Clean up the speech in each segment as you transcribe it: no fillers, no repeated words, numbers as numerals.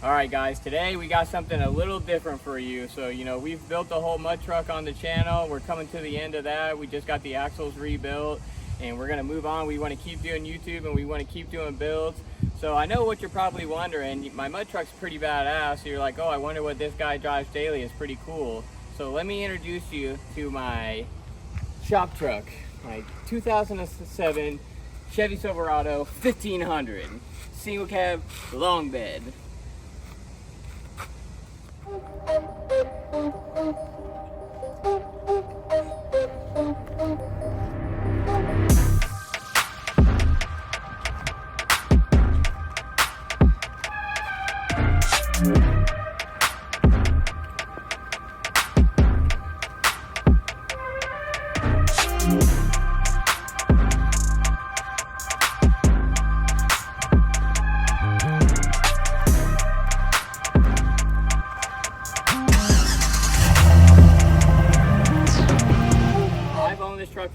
Alright guys, today we got something a little different for you. So, we've built the whole mud truck on the channel. We're coming to the end of that. We just got the axles rebuilt and we're going to move on. We want to keep doing YouTube and we want to keep doing builds. So I know what you're probably wondering. My mud truck's pretty badass. So you're like, oh, I wonder what this guy drives daily. It's pretty cool. So let me introduce you to my shop truck, my 2007 Chevy Silverado 1500 single cab long bed.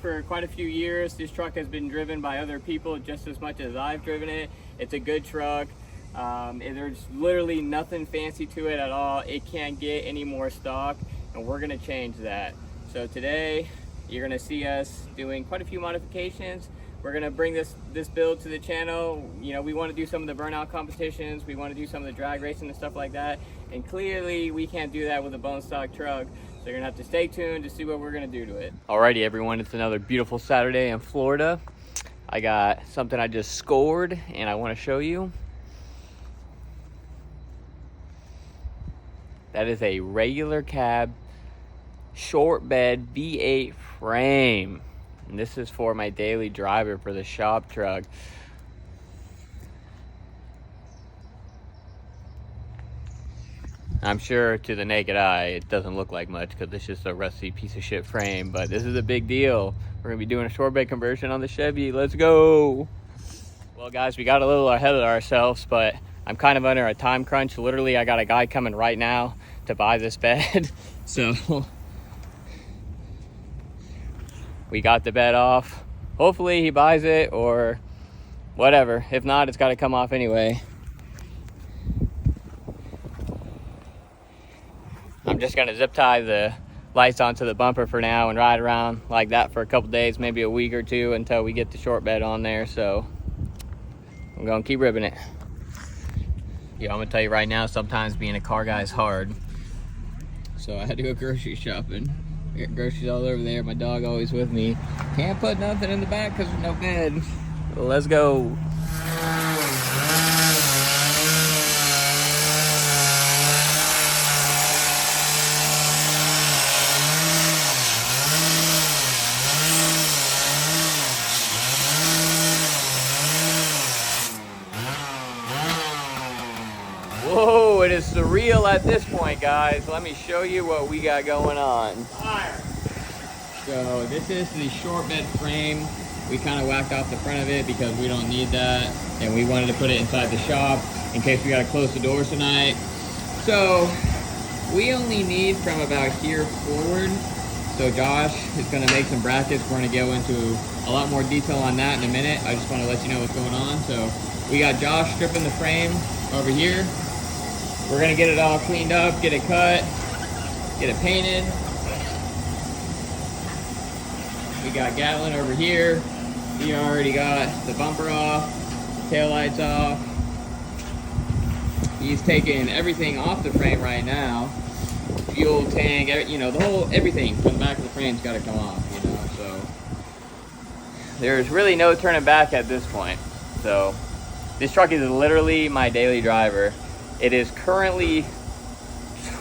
For quite a few years. This truck has been driven by other people just as much as I've driven it. It's a good truck. And there's literally nothing fancy to it at all. It can't get any more stock, and we're gonna change that. So today you're gonna see us doing quite a few modifications. We're gonna bring this build to the channel. We want to do some of the burnout competitions. We want to do some of the drag racing and stuff like that. And clearly we can't do that with a bone stock truck. So you're gonna have to stay tuned to see what we're gonna do to it. Alrighty everyone, it's another beautiful Saturday in Florida. I got something I just scored and I wanna show you. That is a regular cab, short bed V8 frame. And this is for my daily driver for the shop truck. I'm sure to the naked eye it doesn't look like much because it's just a rusty piece of shit frame, but this is a big deal. We're gonna be doing a short bed conversion on the Chevy. Let's go. Well guys, we got a little ahead of ourselves, but I'm kind of under a time crunch. Literally, I got a guy coming right now to buy this bed. So we got the bed off. Hopefully he buys it or whatever. If not, it's got to come off anyway. I'm just gonna zip tie the lights onto the bumper for now and ride around like that for a couple days, maybe a week or two until we get the short bed on there. So I'm gonna keep ripping it. Yeah, I'm gonna tell you right now, sometimes being a car guy is hard. So I had to go grocery shopping. I got groceries all over there. My dog always with me. Can't put nothing in the back because there's no bed. So let's go. Whoa, it is surreal at this point, guys. Let me show you what we got going on. Fire. So this is the short bed frame. We kind of whacked off the front of it because we don't need that. And we wanted to put it inside the shop in case we got to close the doors tonight. So we only need from about here forward. So Josh is going to make some brackets. We're going to go into a lot more detail on that in a minute. I just want to let you know what's going on. So we got Josh stripping the frame over here. We're gonna get it all cleaned up, get it cut, get it painted. We got Gatlin over here. He already got the bumper off, taillights off. He's taking everything off the frame right now. Fuel tank, the whole, everything from the back of the frame's gotta come off, so. There's really no turning back at this point. So, this truck is literally my daily driver. It is currently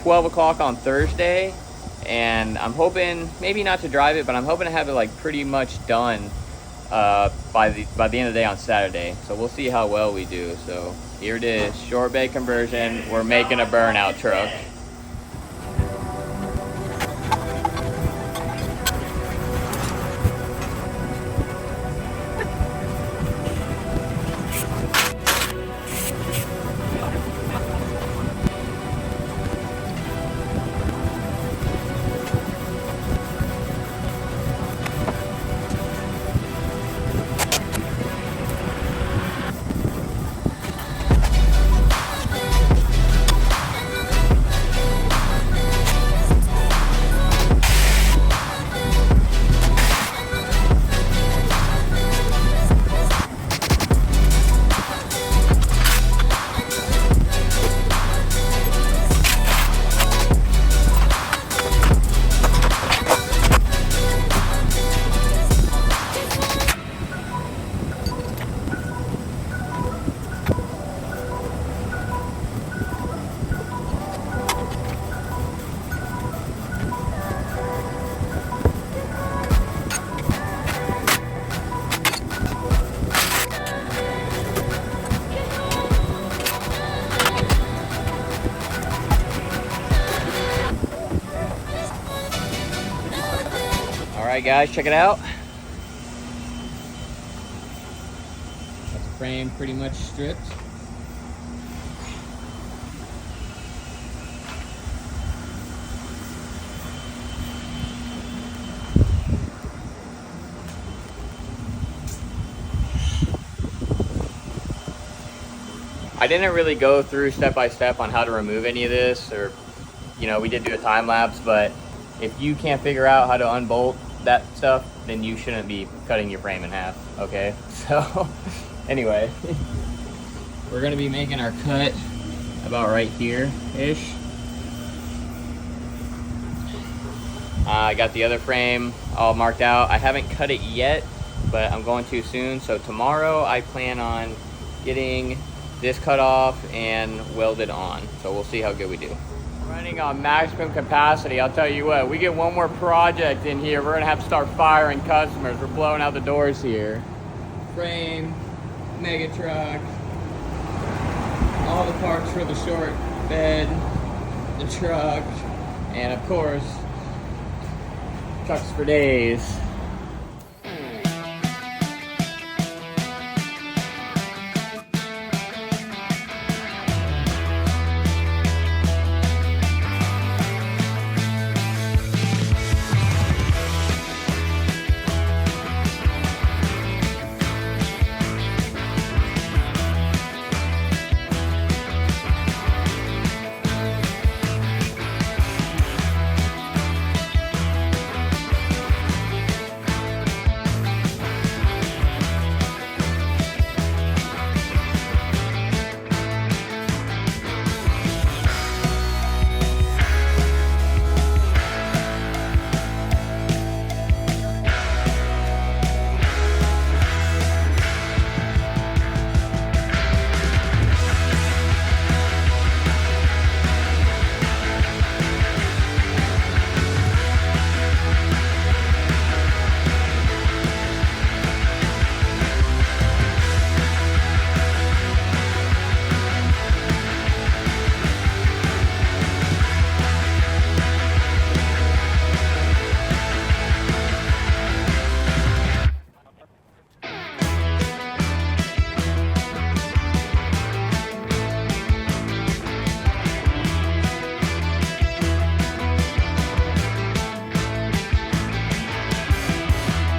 12 o'clock on Thursday, and I'm hoping, maybe not to drive it, but I'm hoping to have it pretty much done by the end of the day on Saturday. So we'll see how well we do. So here it is, short bed conversion. We're making a burnout truck. right, guys, check it out. Got the frame pretty much stripped. I didn't really go through step by step on how to remove any of this, or, you know, we did do a time lapse, but if you can't figure out how to unbolt that stuff, then you shouldn't be cutting your frame in half, okay? So, anyway, we're gonna be making our cut about right here-ish. I got the other frame all marked out. I haven't cut it yet, but I'm going to soon. So tomorrow I plan on getting this cut off and welded on. So we'll see how good we do. Running on maximum capacity. I'll tell you what, we get one more project in here, we're gonna have to start firing customers. We're blowing out the doors here. Frame, mega truck, all the parts for the short bed, the truck, and of course, trucks for days.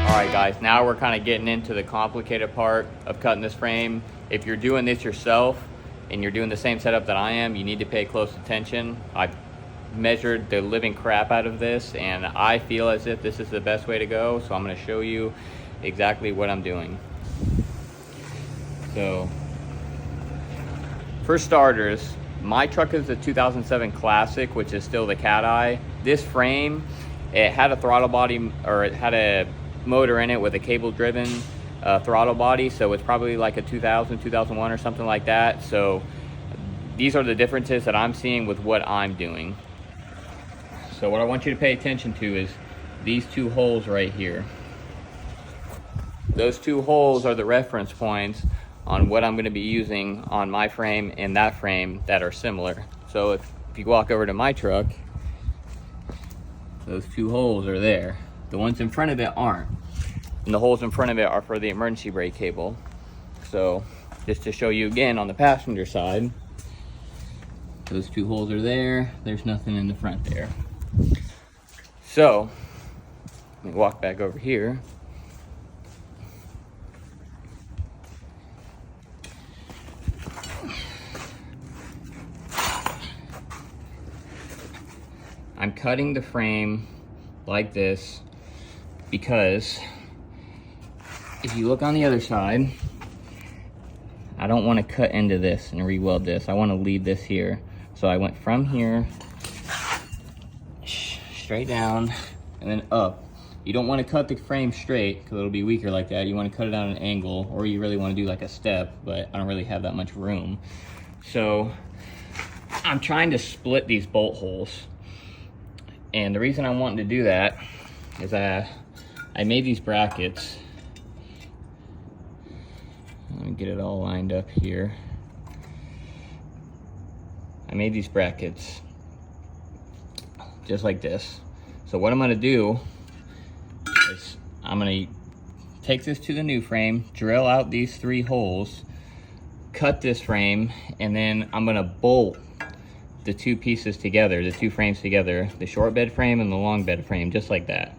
Alright guys, now we're kind of getting into the complicated part of cutting this frame. If you're doing this yourself and you're doing the same setup that I am, you need to pay close attention. I've measured the living crap out of this and I feel as if this is the best way to go, so I'm going to show you exactly what I'm doing. So, for starters, my truck is a 2007 Classic, which is still the cat eye. This frame, it had a throttle body, or it had a motor in it with a cable driven throttle body, so it's probably like a 2000, 2001 or something like that. So these are the differences that I'm seeing with what I'm doing. So what I want you to pay attention to is these two holes right here. Those two holes are the reference points on what I'm going to be using on my frame and that frame that are similar. So if you walk over to my truck, those two holes are there. The ones in front of it aren't. And the holes in front of it are for the emergency brake cable. So just to show you again on the passenger side, those two holes are there. There's nothing in the front there. So let me walk back over here. I'm cutting the frame like this because if you look on the other side, I don't want to cut into this and re-weld this. I want to leave this here. So I went from here straight down and then up. You don't want to cut the frame straight because it'll be weaker like that. You want to cut it on an angle, or you really want to do like a step, but I don't really have that much room. So I'm trying to split these bolt holes. And the reason I'm wanting to do that is I made these brackets. Let me get it all lined up here. I made these brackets just like this. So what I'm gonna do is I'm gonna take this to the new frame, drill out these 3 holes, cut this frame, and then I'm gonna bolt the 2 pieces together, the 2 frames together, the short bed frame and the long bed frame, just like that.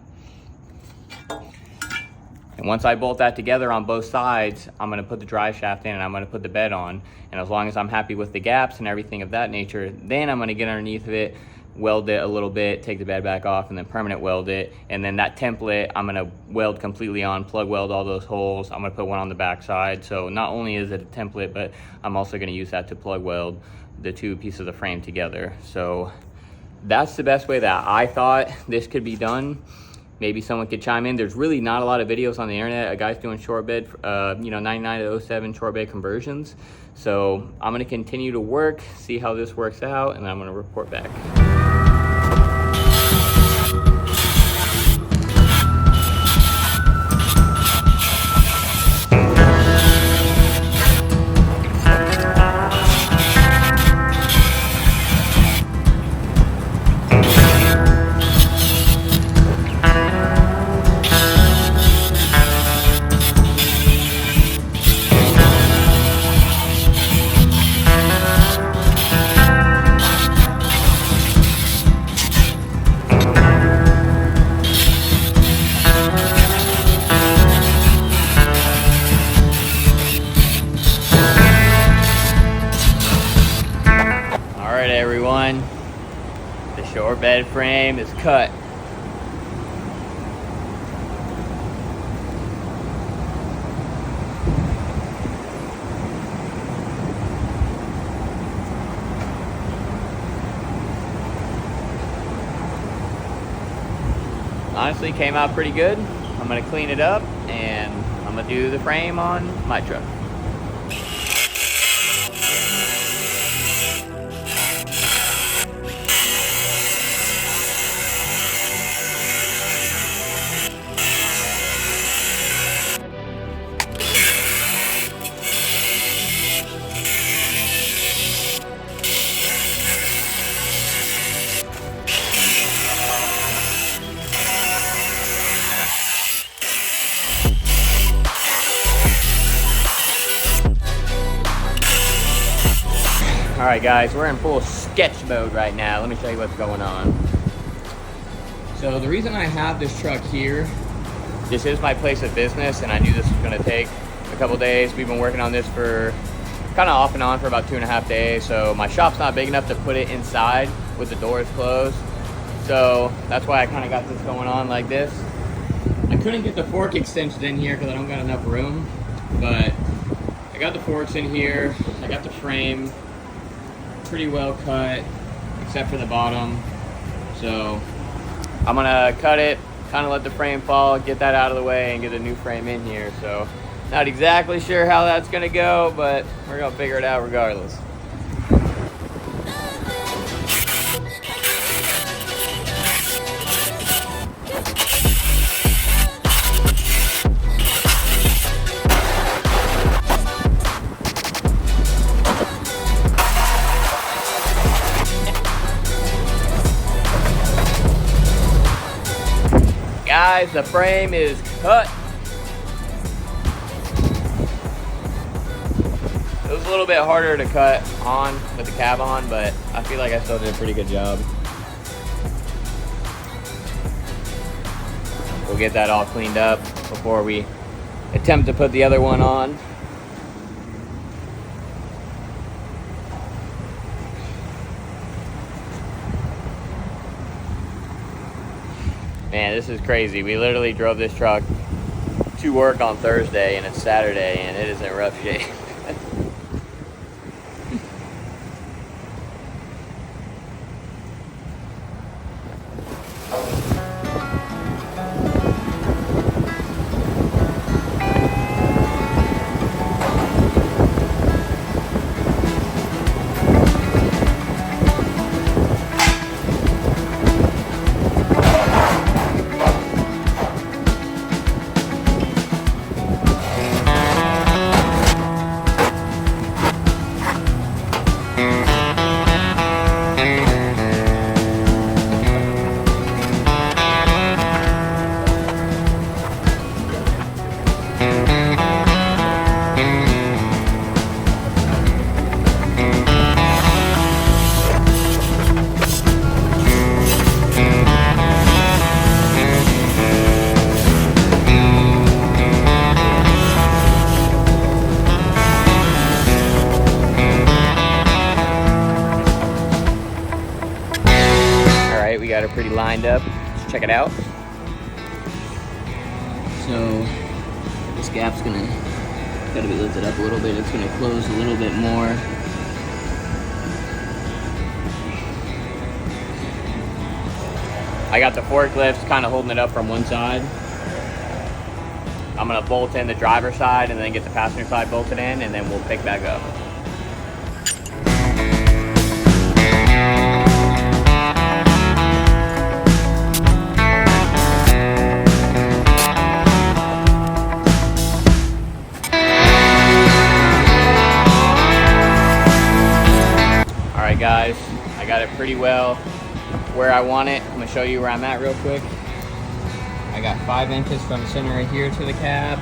And once I bolt that together on both sides, I'm gonna put the drive shaft in and I'm gonna put the bed on. And as long as I'm happy with the gaps and everything of that nature, then I'm gonna get underneath of it, weld it a little bit, take the bed back off, and then permanent weld it. And then that template, I'm gonna weld completely on, plug weld all those holes. I'm gonna put one on the back side. So not only is it a template, but I'm also gonna use that to plug weld the 2 pieces of the frame together. So that's the best way that I thought this could be done. Maybe someone could chime in. There's really not a lot of videos on the internet. A guy's doing short bed, 99 to 07 short bed conversions. So I'm gonna continue to work, see how this works out, and then I'm gonna report back. Everyone, the short bed frame is cut. Honestly, came out pretty good. I'm gonna clean it up and I'm gonna do the frame on my truck. All right, guys, we're in full sketch mode right now. Let me show you what's going on. So the reason I have this truck here, this is my place of business, and I knew this was gonna take a couple days. We've been working on this for kind of off and on for about 2.5 days. So my shop's not big enough to put it inside with the doors closed. So that's why I kind of got this going on like this. I couldn't get the fork extensions in here because I don't got enough room, but I got the forks in here. I got the frame pretty well cut, except for the bottom. So I'm gonna cut it, kind of let the frame fall, get that out of the way, and get a new frame in here. So not exactly sure how that's gonna go, but we're gonna figure it out regardless. Guys, the frame is cut. It was a little bit harder to cut on with the cab on, but I feel like I still did a pretty good job. We'll get that all cleaned up before we attempt to put the other one on. Man, this is crazy. We literally drove this truck to work on Thursday and it's Saturday and it is in rough shape. got her pretty lined up. Let's check it out. So this gap's gotta be lifted up a little bit. It's gonna close a little bit more. I got the forklift kind of holding it up from one side. I'm gonna bolt in the driver's side and then get the passenger side bolted in, and then we'll pick back up. Alright guys, I got it pretty well where I want it. I'm gonna show you where I'm at real quick. I got 5 inches from the center right here to the cab,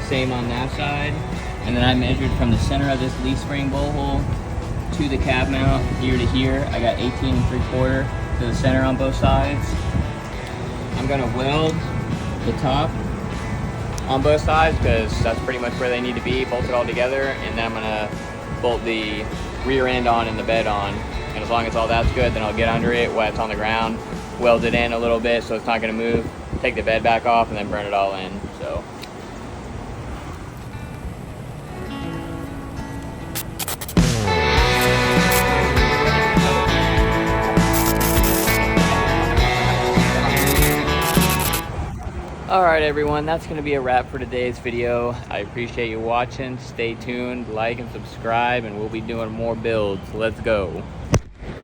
same on that side. And then I measured from the center of this leaf spring bowl hole to the cab mount, here to here. I got 18 3/4 to the center on both sides. I'm gonna weld the top on both sides because that's pretty much where they need to be, bolt it all together, and then I'm gonna bolt the rear end on and the bed on. And as long as all that's good, then I'll get under it while it's on the ground, weld it in a little bit so it's not gonna move, take the bed back off, and then burn it all in. So alright everyone, that's going to be a wrap for today's video. I appreciate you watching. Stay tuned, like and subscribe, and we'll be doing more builds. Let's go.